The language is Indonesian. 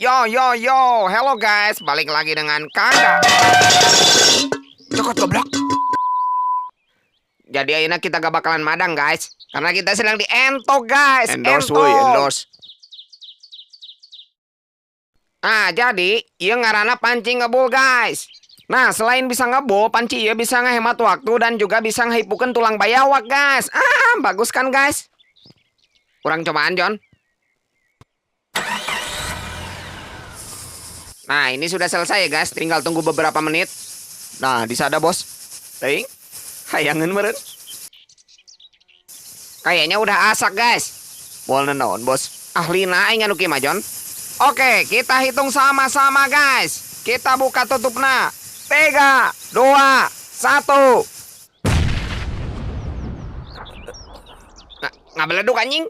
Yo, hello guys, balik lagi dengan Kanda. Cokot goblok. Jadi akhirnya kita gak bakalan madang guys, karena kita sedang di Ento guys. Endorse Ento. woy, endorse. Nah, jadi ieu ngaranna pancing ngebul guys. Nah, selain bisa ngebul, panci ieu bisa ngehemat waktu dan juga bisa ngehipukeun tulang bayawak guys. Bagus kan guys? Kurang cobaan John. Nah, ini sudah selesai ya guys, tinggal tunggu beberapa menit. Nah, disada bos. Ting, hayangan meren. Kayaknya udah asak guys. Moal naon bos? Ahlina aing anu kieu mah John. Oke, kita hitung sama-sama guys. Kita buka tutupna. 3, 2, 1. Nggak beleduk anjing.